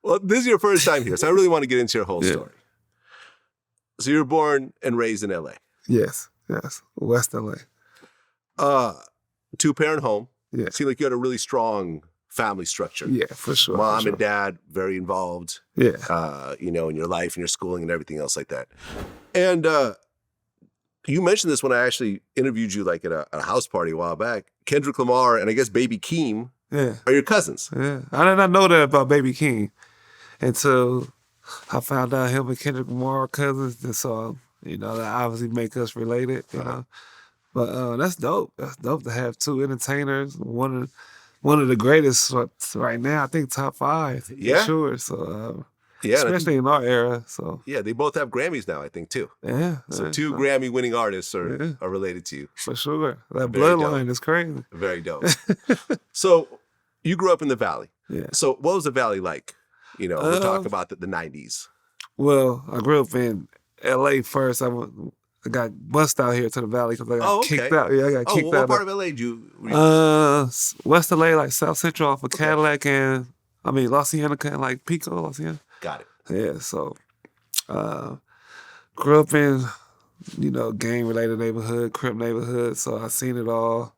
Well, this is your first time here, so I really want to get into your whole Yeah. story. So you were born and raised in L.A. Yes. West LA. Two-parent home. Yeah. Seemed like you had a really strong family structure. Yeah, for sure. Mom for sure. and dad very involved. Yeah. In your life and your schooling and everything else like that. And you mentioned this when I actually interviewed you like at a house party a while back. Kendrick Lamar and I guess baby Keem are your cousins. Yeah. I did not know that about baby Keem until I found out him and Kendrick Lamar are cousins. And so, that obviously make us related, you know. But that's dope. That's dope to have two entertainers. One of the greatest right now. I think top 5 for sure. So especially in our era. So yeah, they both have Grammys now, I think too. Yeah. So two Grammy-winning artists are related to you. For sure. That Very bloodline dope. is crazy. Very dope. So you grew up in the Valley. Yeah. So what was the Valley like? We're talking about the 90s. Well, I grew up in L.A. first. I got bussed out here to the Valley because I got kicked out. Yeah, I got kicked out. What part of LA did you? West LA, like South Central off of Cadillac and La Cienega and like Pico, La Cienega. Got it. Yeah, so grew up in, gang-related neighborhood, Crip neighborhood, so I seen it all.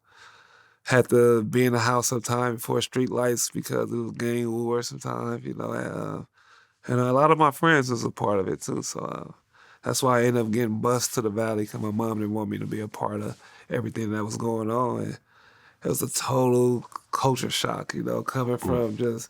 Had to be in the house sometime before street lights because it was gang war sometimes, and a lot of my friends was a part of it too, so that's why I ended up getting bused to the Valley because my mom didn't want me to be a part of everything that was going on. And it was a total culture shock, coming from just,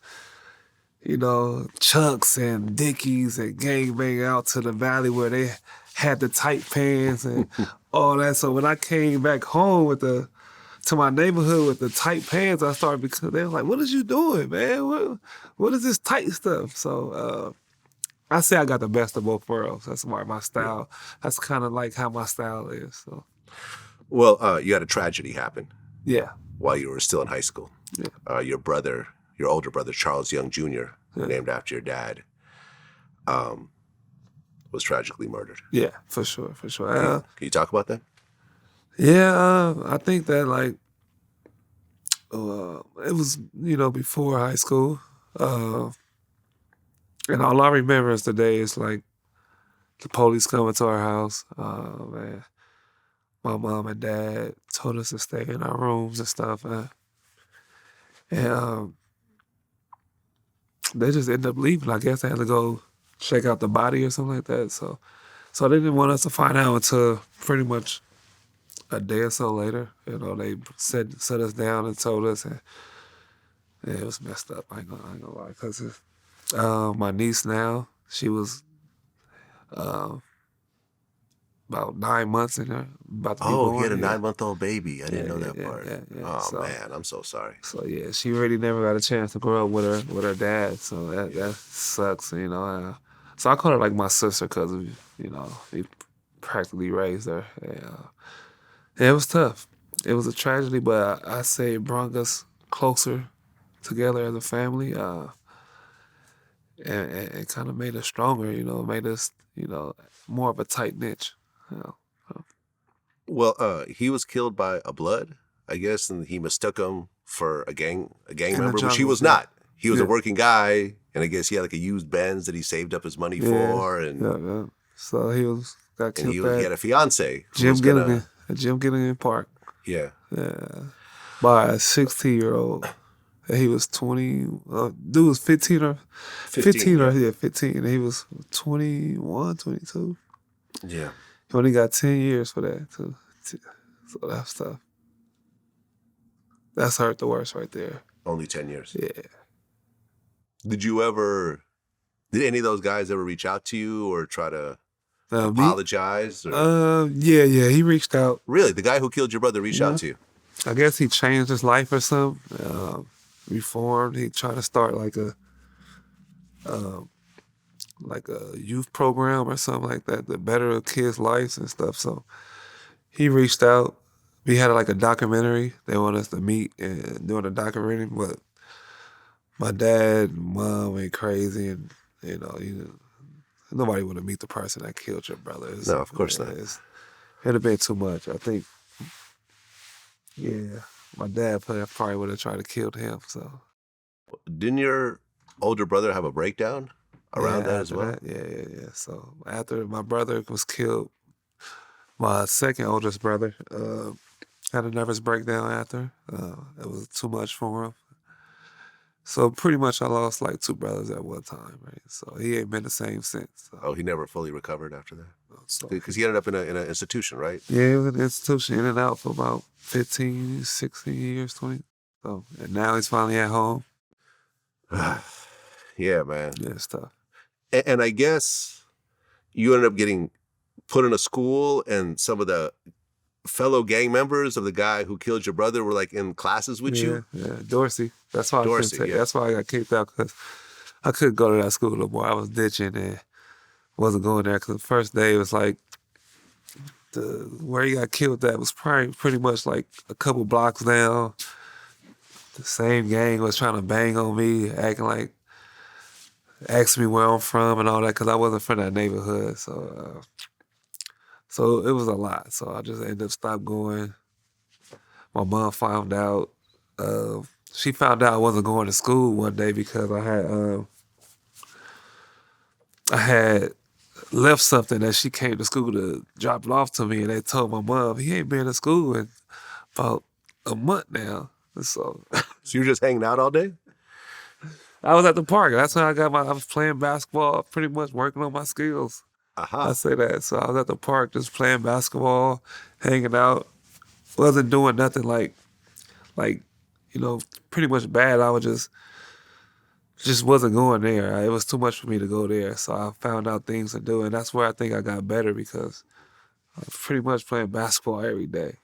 Chucks and Dickies and gangbang out to the Valley where they had the tight pants and all that. So when I came back home to my neighborhood with the tight pants, I started because they were like, "What is you doing, man? What is this tight stuff?" So I say I got the best of both worlds. That's my style. That's kind of like how my style is. So, well, you had a tragedy happen. Yeah. While you were still in high school. Yeah. Your older brother, Charles Young Jr., named after your dad, was tragically murdered. Yeah, for sure. Can you talk about that? Yeah, I think that it was before high school. And all I remember is the day it's like the police coming to our house. Man, my mom and dad told us to stay in our rooms and stuff. And they just ended up leaving. I guess they had to go check out the body or something like that. So they didn't want us to find out until pretty much a day or so later. They set us down and told us, and it was messed up. I ain't gonna lie, because my niece now, she was about 9 months in there, about to be born. He had a 9-month-old baby. I didn't know that part. Yeah. Man, I'm so sorry. So yeah, she really never got a chance to grow up with her dad. So that sucks, So I call her like my sister because we practically raised her. It was tough. It was a tragedy, but I say it brought us closer together as a family. And kind of made us stronger, made us, more of a tight niche. Well, he was killed by a blood, I guess, and he mistook him for a gang member, which he was not. He was a working guy, and I guess he had like a used Benz that he saved up his money for. And So he got killed. And he had a fiance. Jim Gilligan at Jim Gilligan Park. Yeah. By a 16-year-old. He was 20. Dude was 15 or 15. And he was 21, 22. Yeah. He only got 10 years for that too. So that's tough. That's hurt the worst right there. Only 10 years. Yeah. Did any of those guys ever reach out to you or try to apologize? Yeah, he reached out. Really? The guy who killed your brother reached out to you? I guess he changed his life or something. Reformed. He tried to start like a youth program or something like that to better kids' lives and stuff. So he reached out. We had like a documentary. They want us to meet and doing a documentary, but my dad and mom went crazy, and nobody want to meet the person that killed your brother. No, of course not. It'd have been too much. I think. Yeah, my dad probably would have tried to kill him. So, didn't your older brother have a breakdown around that as after well? that, yeah. So after my brother was killed, my second oldest brother had a nervous breakdown after. It was too much for him. So pretty much I lost like two brothers at one time, right? So he ain't been the same since. So, Oh, he never fully recovered after that? so Because he ended up in an institution, right? yeah, he was in the institution in and out for about 15, 16 years, 20. So, and now he's finally at home. Yeah, man. Yeah, it's tough. And I guess you ended up getting put in a school, and some of the fellow gang members of the guy who killed your brother were like in classes with you? Yeah, Dorsey. That's why I couldn't take. Yeah. That's why I got kicked out, because I couldn't go to that school no more. I was ditching and wasn't going there, because the first day it was like where he got killed at was probably pretty much like a couple blocks down. The same gang was trying to bang on me, asking me where I'm from and all that, because I wasn't from that neighborhood. So it was a lot. So I just ended up stopped going. My mom found out. She found out I wasn't going to school one day because I had left something that she came to school to drop it off to me, and they told my mom he ain't been to school in about a month now. So So you were just hanging out all day? I was at the park. That's when I was playing basketball, pretty much working on my skills. I say that. So I was at the park just playing basketball, hanging out. Wasn't doing nothing like, pretty much bad. I was just wasn't going there. It was too much for me to go there. So I found out things to do, and that's where I think I got better, because I was pretty much playing basketball every day.